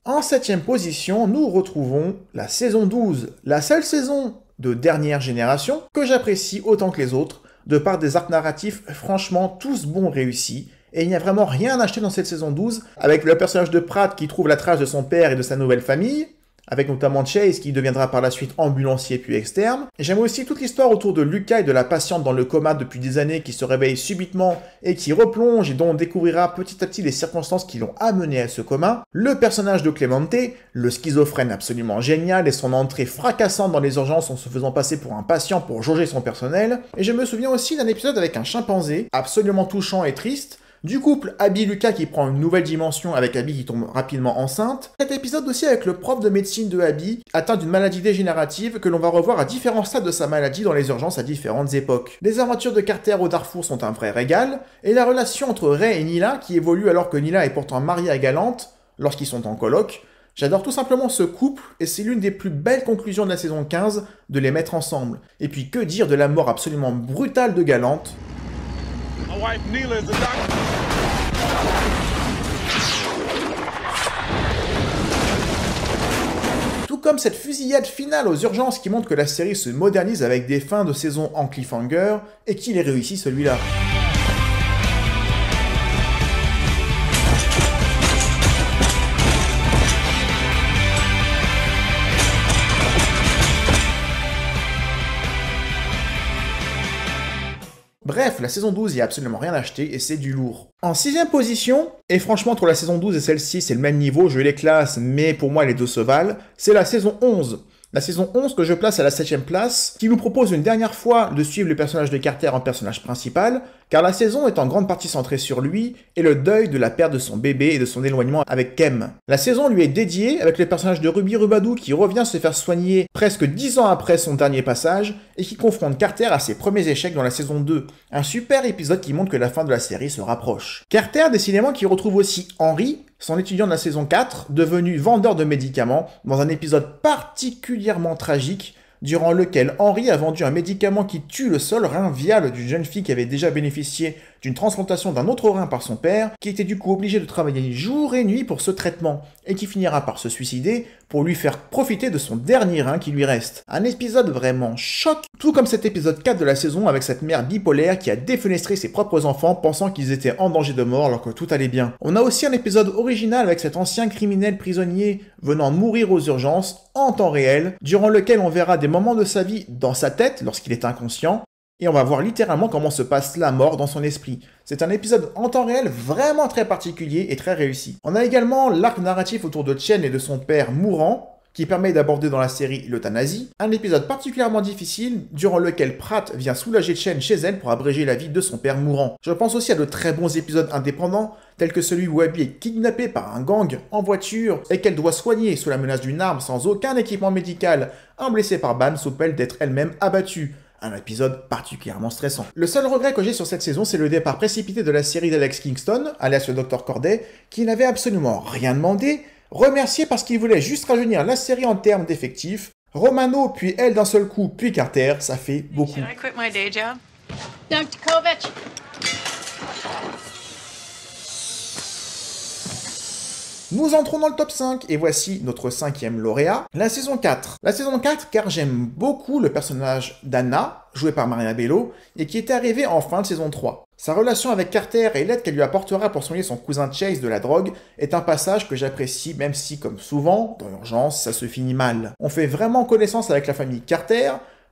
En 7ème position, nous retrouvons la saison 12, la seule saison de dernière génération que j'apprécie autant que les autres, de par des arcs narratifs franchement tous bons réussis, et il n'y a vraiment rien à acheter dans cette saison 12, avec le personnage de Pratt qui trouve la trace de son père et de sa nouvelle famille, avec notamment Chase qui deviendra par la suite ambulancier puis externe. J'aime aussi toute l'histoire autour de Lucas et de la patiente dans le coma depuis des années qui se réveille subitement et qui replonge et dont on découvrira petit à petit les circonstances qui l'ont amené à ce coma. Le personnage de Clemente, le schizophrène absolument génial et son entrée fracassante dans les urgences en se faisant passer pour un patient pour jauger son personnel. Et je me souviens aussi d'un épisode avec un chimpanzé, absolument touchant et triste, du couple Abby-Lucas qui prend une nouvelle dimension avec Abby qui tombe rapidement enceinte. Cet épisode aussi avec le prof de médecine de Abby, atteint d'une maladie dégénérative que l'on va revoir à différents stades de sa maladie dans les urgences à différentes époques. Les aventures de Carter au Darfour sont un vrai régal, et la relation entre Ray et Nila qui évolue alors que Nila est pourtant mariée à Galante, lorsqu'ils sont en coloc. J'adore tout simplement ce couple, et c'est l'une des plus belles conclusions de la saison 15 de les mettre ensemble. Et puis que dire de la mort absolument brutale de Galante. My wife Nila is a doctor. Tout comme cette fusillade finale aux urgences qui montre que la série se modernise avec des fins de saison en cliffhanger, et qu'il est réussi celui-là. Bref, la saison 12, il n'y a absolument rien à acheter et c'est du lourd. En 6ème position, et franchement entre la saison 12 et celle-ci c'est le même niveau, je les classe, mais pour moi les deux se valent, c'est la saison 11. La saison 11 que je place à la 7ème place, qui nous propose une dernière fois de suivre le personnage de Carter en personnage principal, car la saison est en grande partie centrée sur lui et le deuil de la perte de son bébé et de son éloignement avec Kem. La saison lui est dédiée avec le personnage de Ruby Rubadou qui revient se faire soigner presque 10 ans après son dernier passage et qui confronte Carter à ses premiers échecs dans la saison 2. Un super épisode qui montre que la fin de la série se rapproche. Carter, décidément, qui retrouve aussi Henry, son étudiant de la saison 4, devenu vendeur de médicaments, dans un épisode particulièrement tragique, durant lequel Henry a vendu un médicament qui tue le seul rein viable d'une jeune fille qui avait déjà bénéficié d'une transplantation d'un autre rein par son père, qui était du coup obligé de travailler jour et nuit pour ce traitement, et qui finira par se suicider pour lui faire profiter de son dernier rein qui lui reste. Un épisode vraiment choc, tout comme cet épisode 4 de la saison avec cette mère bipolaire qui a défenestré ses propres enfants pensant qu'ils étaient en danger de mort alors que tout allait bien. On a aussi un épisode original avec cet ancien criminel prisonnier venant mourir aux urgences en temps réel, durant lequel on verra des moments de sa vie dans sa tête lorsqu'il est inconscient, et on va voir littéralement comment se passe la mort dans son esprit. C'est un épisode en temps réel vraiment très particulier et très réussi. On a également l'arc narratif autour de Chen et de son père mourant, qui permet d'aborder dans la série l'euthanasie, un épisode particulièrement difficile durant lequel Pratt vient soulager Chen chez elle pour abréger la vie de son père mourant. Je pense aussi à de très bons épisodes indépendants, tels que celui où Abby est kidnappée par un gang en voiture et qu'elle doit soigner sous la menace d'une arme sans aucun équipement médical, un blessé par balle sous peine d'être elle-même abattue. Un épisode particulièrement stressant. Le seul regret que j'ai sur cette saison, c'est le départ précipité de la série d'Alex Kingston, alias le Dr Corday, qui n'avait absolument rien demandé, remercié parce qu'il voulait juste rajeunir la série en termes d'effectifs. Romano, puis elle d'un seul coup, puis Carter, ça fait beaucoup. Should I quit my day job? Dr. Kovac. Nous entrons dans le top 5, et voici notre 5e lauréat, la saison 4. La saison 4, car j'aime beaucoup le personnage d'Anna, joué par Marina Bello, et qui était arrivée en fin de saison 3. Sa relation avec Carter et l'aide qu'elle lui apportera pour soigner son cousin Chase de la drogue est un passage que j'apprécie, même si, comme souvent, dans l'urgence, ça se finit mal. On fait vraiment connaissance avec la famille Carter,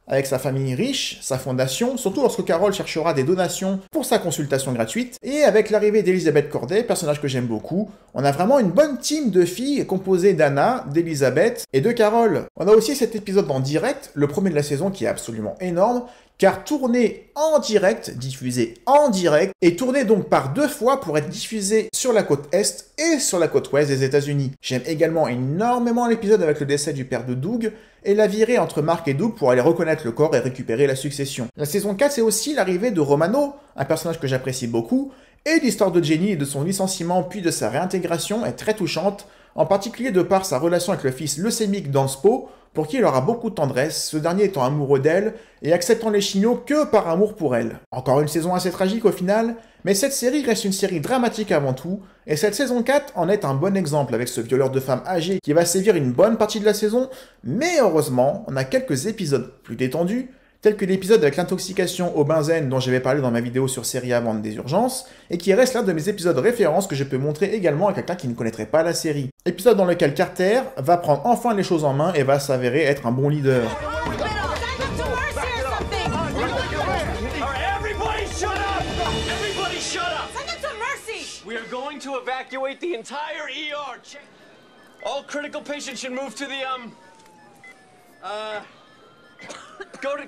avec sa famille riche, sa fondation, surtout lorsque Carol cherchera des donations pour sa consultation gratuite, et avec l'arrivée d'Elizabeth Corday, personnage que j'aime beaucoup, on a vraiment une bonne team de filles composée d'Anna, d'Elizabeth et de Carol. On a aussi cet épisode en direct, le premier de la saison qui est absolument énorme, car tourné en direct, diffusé en direct, et tourné donc par 2 fois pour être diffusé sur la côte Est et sur la côte Ouest des États-Unis. J'aime également énormément l'épisode avec le décès du père de Doug, et la virée entre Mark et Doug pour aller reconnaître le corps et récupérer la succession. La saison 4, c'est aussi l'arrivée de Romano, un personnage que j'apprécie beaucoup, et l'histoire de Jenny et de son licenciement puis de sa réintégration est très touchante. en particulier de par sa relation avec le fils leucémique d'Anspo, pour qui il aura beaucoup de tendresse, ce dernier étant amoureux d'elle et acceptant les chignots que par amour pour elle. Encore une saison assez tragique au final, mais cette série reste une série dramatique avant tout, et cette saison 4 en est un bon exemple avec ce violeur de femmes âgé qui va sévir une bonne partie de la saison, mais heureusement, on a quelques épisodes plus détendus, tels que l'épisode avec l'intoxication au benzène dont j'avais parlé dans ma vidéo sur Série A Vente des Urgences, et qui reste l'un de mes épisodes références que je peux montrer également à quelqu'un qui ne connaîtrait pas la série. Épisode dans lequel Carter va prendre enfin les choses en main et va s'avérer être un bon leader.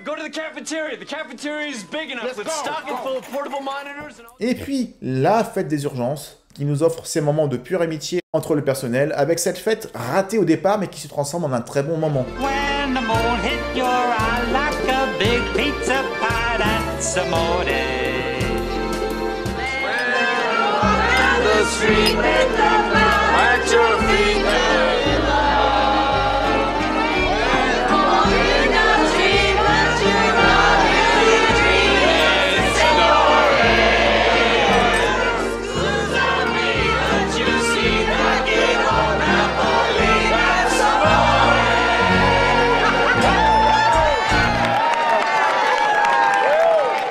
Go to the cafeteria. The cafeteria is big enough with stocking full of portable monitors and all. Et puis, la fête des urgences, qui nous offre ces moments de pure amitié entre le personnel, avec cette fête ratée au départ, mais qui se transforme en un très bon moment. When the moon hit your eye like a big pizza pie, that's a morning. The street at your feet.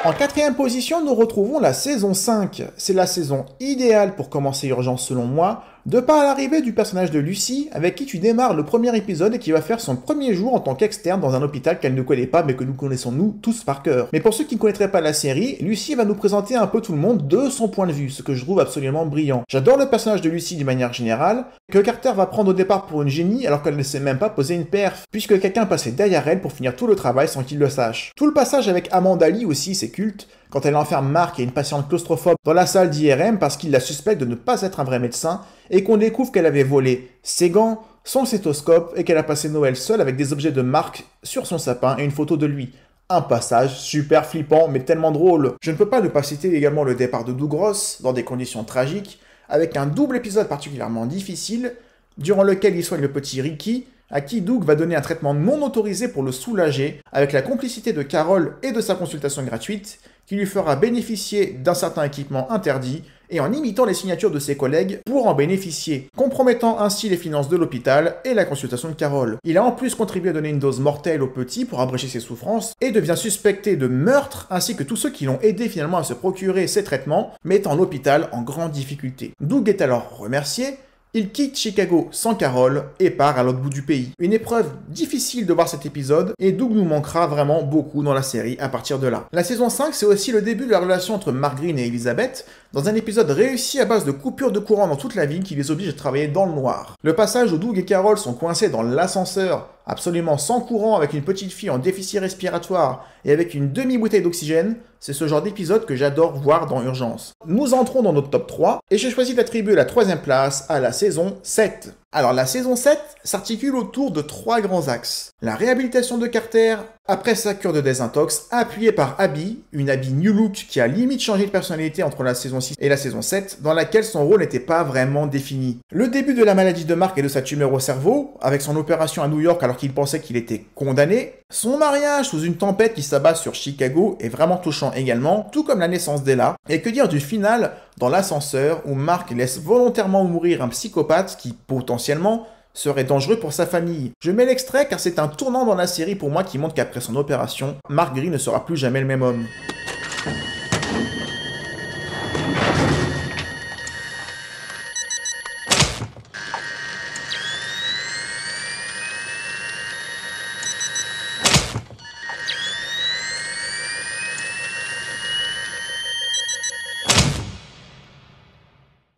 En quatrième position, nous retrouvons la saison 5. C'est la saison idéale pour commencer Urgence selon moi, de par l'arrivée du personnage de Lucy, avec qui tu démarres le premier épisode et qui va faire son premier jour en tant qu'externe dans un hôpital qu'elle ne connaît pas mais que nous connaissons nous tous par cœur. Mais pour ceux qui ne connaîtraient pas la série, Lucy va nous présenter un peu tout le monde de son point de vue, ce que je trouve absolument brillant. J'adore le personnage de Lucy d'une manière générale, que Carter va prendre au départ pour une génie alors qu'elle ne sait même pas poser une perf, puisque quelqu'un passait derrière elle pour finir tout le travail sans qu'il le sache. Tout le passage avec Amanda Lee aussi, c'est culte, quand elle enferme Mark et une patiente claustrophobe dans la salle d'IRM parce qu'il la suspecte de ne pas être un vrai médecin, et qu'on découvre qu'elle avait volé ses gants, son stéthoscope, et qu'elle a passé Noël seule avec des objets de Mark sur son sapin et une photo de lui. Un passage super flippant, mais tellement drôle. Je ne peux pas ne pas citer également le départ de Doug Ross, dans des conditions tragiques, avec un double épisode particulièrement difficile, durant lequel il soigne le petit Ricky, à qui Doug va donner un traitement non autorisé pour le soulager, avec la complicité de Carol et de sa consultation gratuite, qui lui fera bénéficier d'un certain équipement interdit, et en imitant les signatures de ses collègues pour en bénéficier, compromettant ainsi les finances de l'hôpital et la consultation de Carol. Il a en plus contribué à donner une dose mortelle au petit pour abréger ses souffrances, et devient suspecté de meurtre, ainsi que tous ceux qui l'ont aidé finalement à se procurer ces traitements, mettant l'hôpital en grande difficulté. Doug est alors remercié. Il quitte Chicago sans Carol et part à l'autre bout du pays. Une épreuve difficile de voir cet épisode, et Doug nous manquera vraiment beaucoup dans la série à partir de là. La saison 5, c'est aussi le début de la relation entre Mark Green et Elizabeth, dans un épisode réussi à base de coupures de courant dans toute la ville qui les oblige à travailler dans le noir. Le passage où Doug et Carol sont coincés dans l'ascenseur, absolument sans courant, avec une petite fille en déficit respiratoire et avec une demi-bouteille d'oxygène, c'est ce genre d'épisode que j'adore voir dans Urgence. Nous entrons dans notre top 3, et j'ai choisi d'attribuer la troisième place à la saison 7. Alors la saison 7 s'articule autour de 3 grands axes. La réhabilitation de Carter après sa cure de désintox, appuyée par Abby, une Abby New Look qui a limite changé de personnalité entre la saison 6 et la saison 7, dans laquelle son rôle n'était pas vraiment défini. Le début de la maladie de Mark et de sa tumeur au cerveau, avec son opération à New York alors qu'il pensait qu'il était condamné, son mariage sous une tempête qui s'abat sur Chicago est vraiment touchant également, tout comme la naissance d'Ella, et que dire du final dans l'ascenseur où Mark laisse volontairement mourir un psychopathe qui, potentiellement, serait dangereux pour sa famille. Je mets l'extrait car c'est un tournant dans la série pour moi qui montre qu'après son opération, Mark Green ne sera plus jamais le même homme.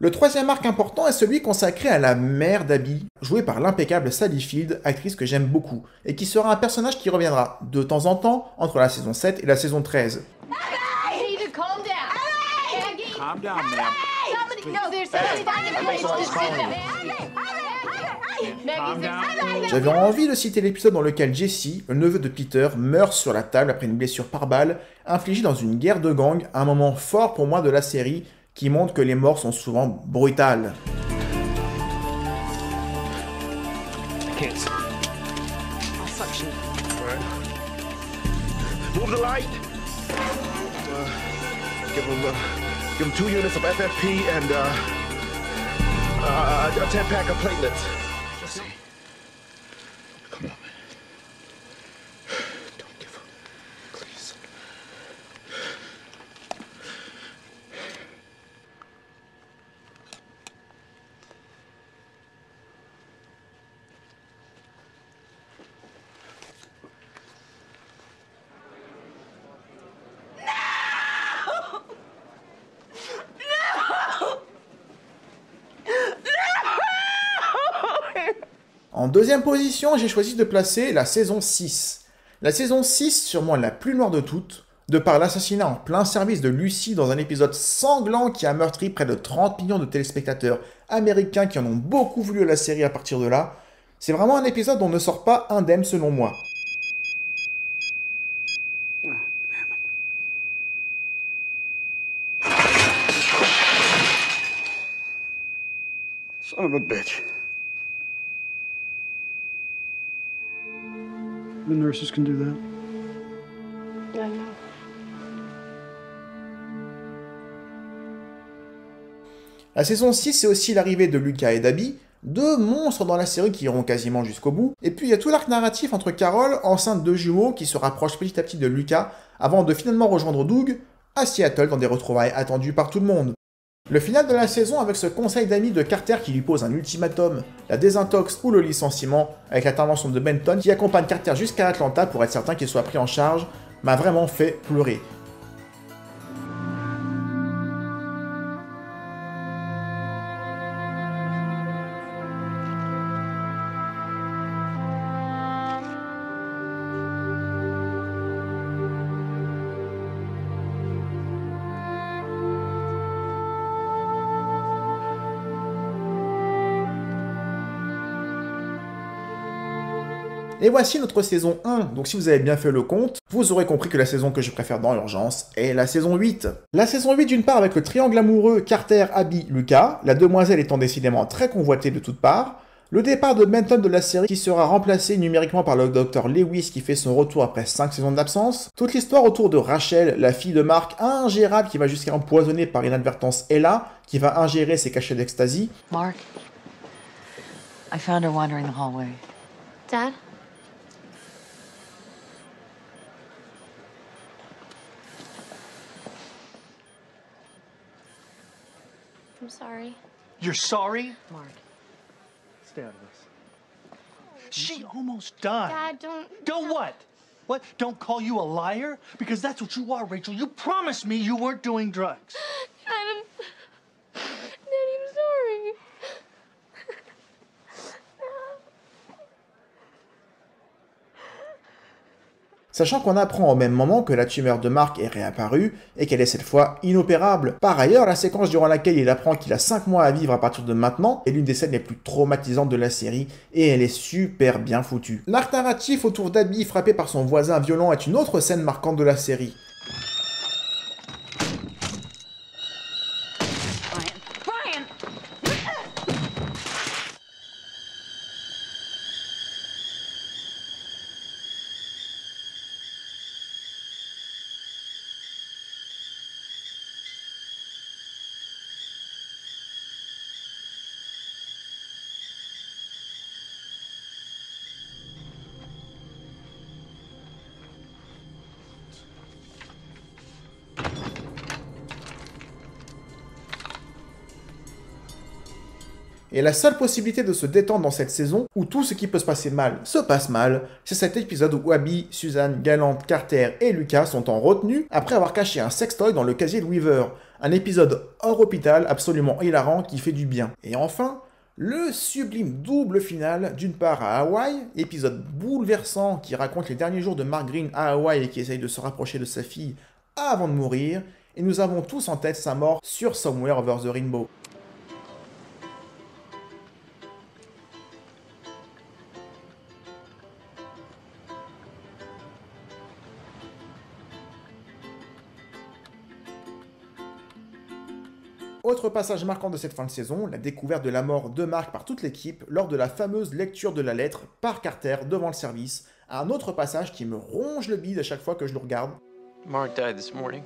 Le troisième arc important est celui consacré à la mère d'Abby, jouée par l'impeccable Sally Field, actrice que j'aime beaucoup, et qui sera un personnage qui reviendra de temps en temps entre la saison 7 et la saison 13. J'avais envie de citer l'épisode dans lequel Jesse, le neveu de Peter, meurt sur la table après une blessure par balle, infligée dans une guerre de gang, un moment fort pour moi de la série, qui montre que les morts sont souvent brutales. can't see. I'll suction. All right. Move the light. Give him 2 units of FFP and a 10-pack of platelets. Jesse, come on, man. Don't give up, please. En deuxième position, j'ai choisi de placer la saison 6. La saison 6, sûrement la plus noire de toutes, de par l'assassinat en plein service de Lucy dans un épisode sanglant qui a meurtri près de 30 millions de téléspectateurs américains qui en ont beaucoup voulu à la série à partir de là. C'est vraiment un épisode dont on ne sort pas indemne selon moi. Son of a bitch. The nurses can do that. I know. La saison 6, c'est aussi l'arrivée de Lucas et d'Abby, deux monstres dans la série qui iront quasiment jusqu'au bout. Et puis il y a tout l'arc narratif entre Carol, enceinte de jumeaux, qui se rapproche petit à petit de Lucas, avant de finalement rejoindre Doug à Seattle dans des retrouvailles attendues par tout le monde. Le final de la saison avec ce conseil d'amis de Carter qui lui pose un ultimatum, la désintox ou le licenciement, avec l'intervention de Benton qui accompagne Carter jusqu'à Atlanta pour être certain qu'il soit pris en charge, m'a vraiment fait pleurer. Et voici notre saison 1, donc si vous avez bien fait le compte, vous aurez compris que la saison que je préfère dans l'urgence est la saison 8. La saison 8 d'une part avec le triangle amoureux Carter, Abby, Lucas, la demoiselle étant décidément très convoitée de toutes parts, le départ de Benton de la série qui sera remplacé numériquement par le Dr Lewis qui fait son retour après 5 saisons d'absence, toute l'histoire autour de Rachel, la fille de Mark, ingérable qui va jusqu'à empoisonner par inadvertance Ella, qui va ingérer ses cachets d'ecstasy. Mark, I found her wandering the hallway. Dad? I'm sorry. You're sorry? Mark. Stay out of this. She almost died. Dad, don't... Don't what? What? Don't call you a liar? Because that's what you are, Rachel. You promised me you weren't doing drugs. Daddy, I'm sorry. Sachant qu'on apprend au même moment que la tumeur de Mark est réapparue et qu'elle est cette fois inopérable. Par ailleurs, la séquence durant laquelle il apprend qu'il a 5 mois à vivre à partir de maintenant est l'une des scènes les plus traumatisantes de la série et elle est super bien foutue. L'arc narratif autour d'Abby frappé par son voisin violent est une autre scène marquante de la série. Brian! Et la seule possibilité de se détendre dans cette saison, où tout ce qui peut se passer mal se passe mal, c'est cet épisode où Abby, Suzanne, Galante, Carter et Lucas sont en retenue après avoir caché un sextoy dans le casier de Weaver. Un épisode hors hôpital absolument hilarant qui fait du bien. Et enfin, le sublime double final, d'une part à Hawaï, épisode bouleversant qui raconte les derniers jours de Mark Green à Hawaï et qui essaye de se rapprocher de sa fille avant de mourir, et nous avons tous en tête sa mort sur Somewhere Over the Rainbow. Autre passage marquant de cette fin de saison, la découverte de la mort de Mark par toute l'équipe lors de la fameuse lecture de la lettre par Carter devant le service. Un autre passage qui me ronge le bide à chaque fois que je le regarde. Mark died this morning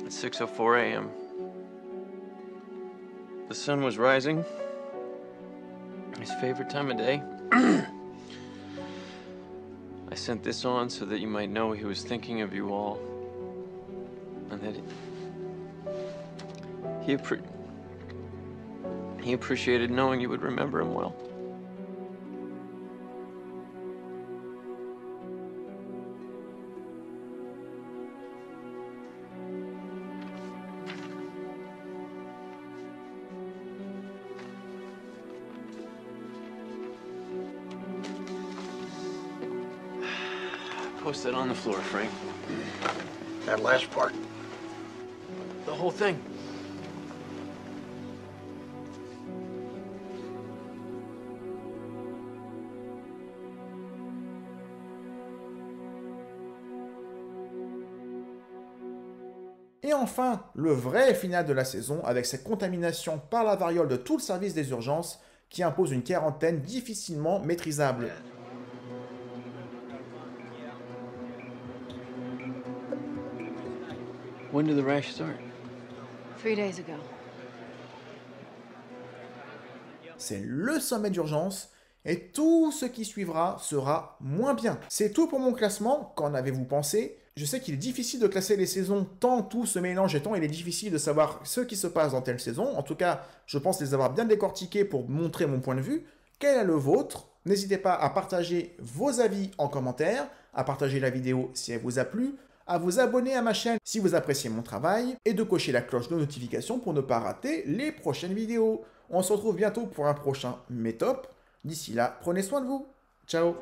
at 6:04 a.m. The sun was rising. His favorite time of day. I sent this on so that you might know he was thinking of you all. And that he appreciated knowing you would remember him well. Post that on the floor, Frank. That last part. The whole thing. Et enfin, le vrai final de la saison avec cette contamination par la variole de tout le service des urgences qui impose une quarantaine difficilement maîtrisable. When did the rash start? 3 days ago. C'est le sommet d'urgence et tout ce qui suivra sera moins bien. C'est tout pour mon classement. Qu'en avez-vous pensé? Je sais qu'il est difficile de classer les saisons tant tout se mélange et tant il est difficile de savoir ce qui se passe dans telle saison. En tout cas, je pense les avoir bien décortiqués pour montrer mon point de vue. Quel est le vôtre? N'hésitez pas à partager vos avis en commentaire, à partager la vidéo si elle vous a plu, à vous abonner à ma chaîne si vous appréciez mon travail et de cocher la cloche de notification pour ne pas rater les prochaines vidéos. On se retrouve bientôt pour un prochain Top. D'ici là, prenez soin de vous. Ciao.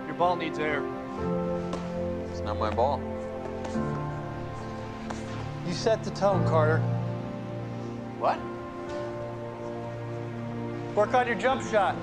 Your ball needs air. It's not my ball. You set the tone, Carter. What? Work on your jump shot.